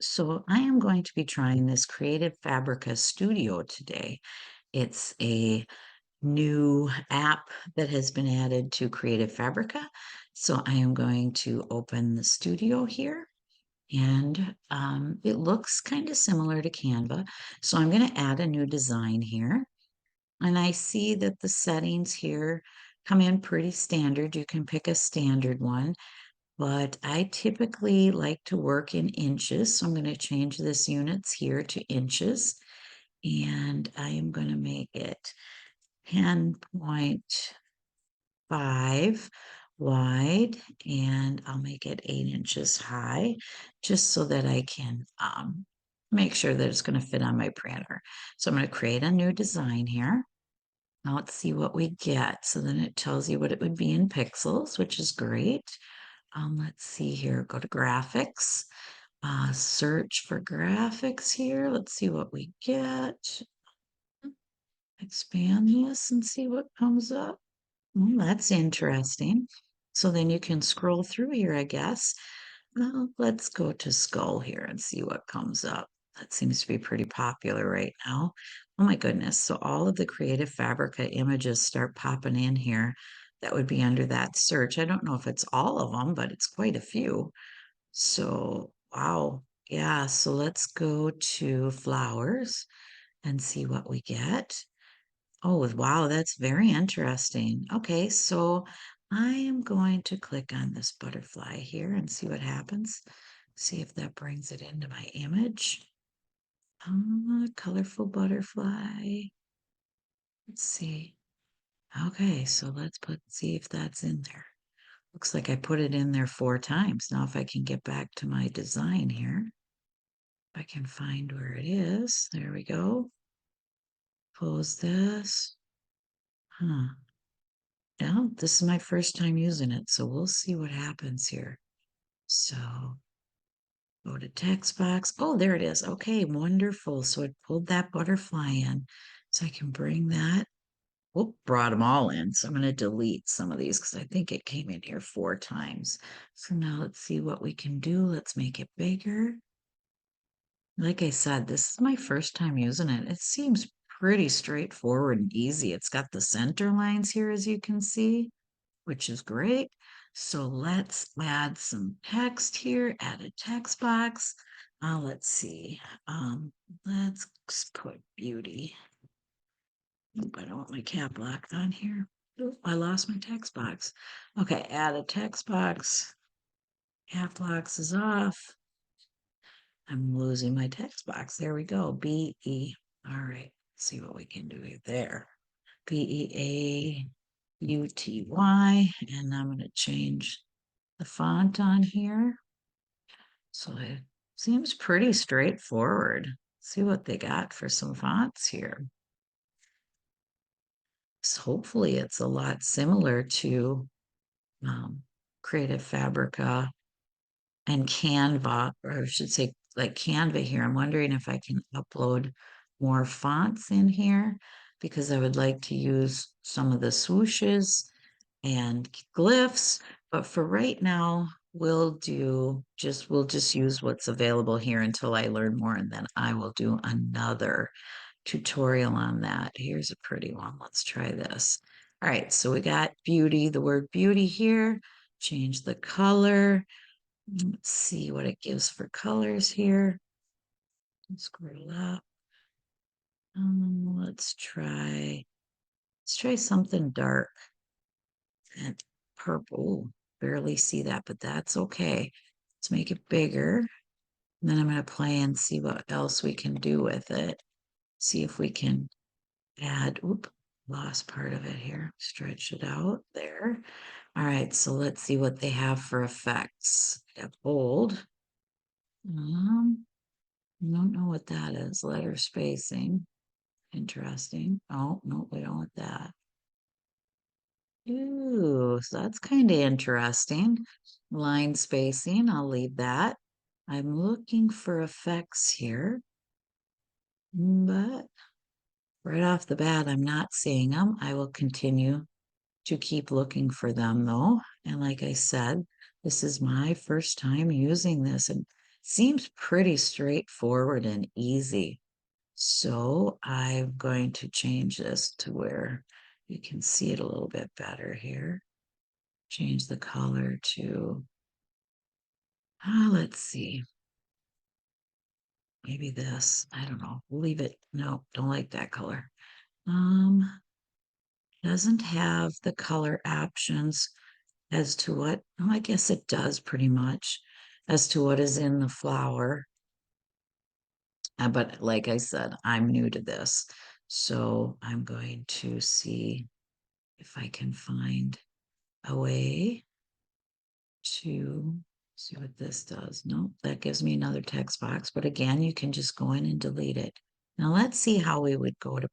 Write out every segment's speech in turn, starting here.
So I am going to be trying this Creative Fabrica Studio today. It's a new app that has been added to Creative Fabrica. So I am going to open the studio here and it looks kind of similar to Canva. So I'm going to add a new design here. And I see that the settings here come in pretty standard. You can pick a standard one, but I typically like to work in inches. So I'm going to change this units here to inches, and I am going to make it 10.5 wide, and I'll make it 8 inches high, just so that I can make sure that it's going to fit on my printer. So I'm going to create a new design here. Now let's see what we get. So then it tells you what it would be in pixels, which is great. Let's see here, go to graphics, search for graphics here. Let's see what we get. Expand this and see what comes up. That's interesting. So then you can scroll through here, I guess. Let's go to skull here and see what comes up. That seems to be pretty popular right now. Oh my goodness. So all of the Creative Fabrica images start popping in here. That would be under that search. I don't know if it's all of them, but it's quite a few. So, wow. Yeah. So let's go to flowers and see what we get. Oh, wow, that's very interesting. Okay, so I am going to click on this butterfly here and see what happens. See if that brings it into my image. Colorful butterfly. Let's see. Okay, so see if that's in there. Looks like I put it in there 4 times. Now, if I can get back to my design here, if I can find where it is. There we go. Close this. Huh. Yeah, this is my first time using it, so we'll see what happens here. So go to text box. Oh, there it is. Okay, wonderful. So it pulled that butterfly in. So I can bring that. Whoop, brought them all in. So I'm going to delete some of these because I think it came in here 4 times. So now let's see what we can do. Let's make it bigger. Like I said, this is my first time using it. It seems pretty straightforward and easy. It's got the center lines here, as you can see, which is great. So let's add some text here, add a text box. Let's see. Let's put beauty. Oop, I don't want my cap locked on here. Oop, I lost my text box. Okay, add a text box. Cap locks is off. I'm losing my text box. There we go. B-E. All right. Let's see what we can do there. B-E-A-U-T-Y. And I'm going to change the font on here. So it seems pretty straightforward. See what they got for some fonts here. So hopefully it's a lot similar to Creative Fabrica and Canva, or I should say like Canva here. I'm wondering if I can upload more fonts in here because I would like to use some of the swooshes and glyphs. But for right now, we'll just use what's available here until I learn more, and then I will do another tutorial on that. Here's a pretty one. Let's try this. All right, so we got beauty, the word beauty here. Change the color. Let's see what it gives for colors here. Scroll up. Let's try something dark and purple. Barely see that, but that's okay. Let's make it bigger. And then I'm going to play and see what else we can do with it. See if we can add, lost part of it here. Stretch it out there. All right, so let's see what they have for effects. I got bold. I don't know what that is. Letter spacing. Interesting. Oh, no, we don't want that. Ooh, so that's kind of interesting. Line spacing, I'll leave that. I'm looking for effects here, but right off the bat, I'm not seeing them. I will continue to keep looking for them though. And like I said, this is my first time using this, and Seems pretty straightforward and easy. So I'm going to change this to where you can see it a little bit better here. Change the color to, let's see, maybe this. I don't know. We'll leave it. No, don't like that color. Um, doesn't have the color options as to what, oh, I guess it does pretty much as to what is in the flower. But like I said, I'm new to this. So I'm going to see if I can find a way to see what this does. Nope, that gives me another text box. But again, you can just go in and delete it. Now let's see how we would go to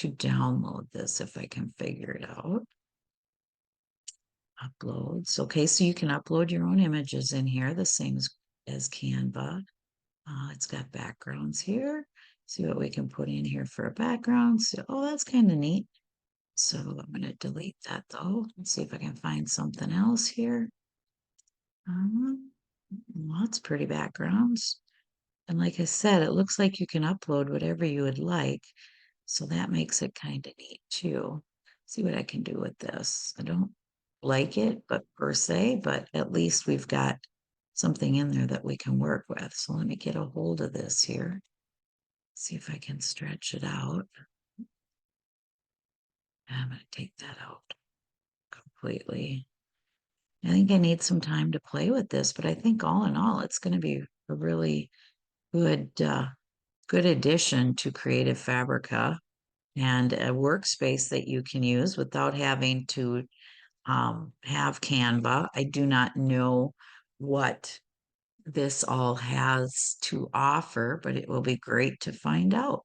download this if I can figure it out. Uploads. Okay, so you can upload your own images in here, the same as Canva. It's got backgrounds here. See what we can put in here for a background. So, oh, that's kind of neat. So I'm going to delete that though. Let's see if I can find something else here. Lots of pretty backgrounds. And like I said, it looks like you can upload whatever you would like. So that makes it kind of neat too. See what I can do with this. I don't like it, but per se, but at least we've got something in there that we can work with. So let me get a hold of this here. See if I can stretch it out. I'm going to take that out completely. I think I need some time to play with this, but I think all in all, it's going to be a really good addition to Creative Fabrica and a workspace that you can use without having to have Canva. I do not know what this all has to offer, but it will be great to find out.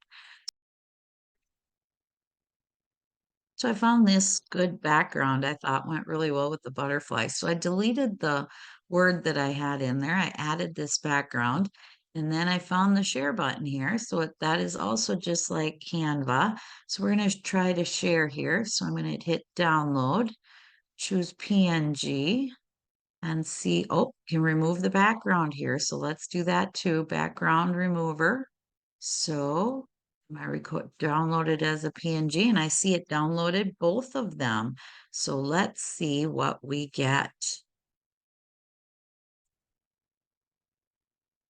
So I found this good background I thought went really well with the butterfly. So I deleted the word that I had in there. I added this background and then I found the share button here. So that is also just like Canva. So we're going to try to share here. So I'm going to hit download, choose PNG and see, oh, can remove the background here. So let's do that too. Background remover. So I record downloaded as a PNG and I see it downloaded both of them. So let's see what we get.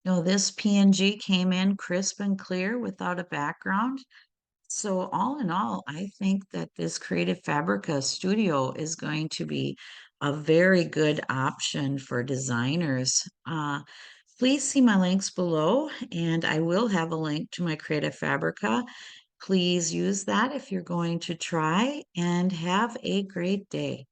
No, this PNG came in crisp and clear without a background. So all in all, I think that this Creative Fabrica Studio is going to be a very good option for designers. Please see my links below, and I will have a link to my Creative Fabrica. Please use that if you're going to try, and have a great day.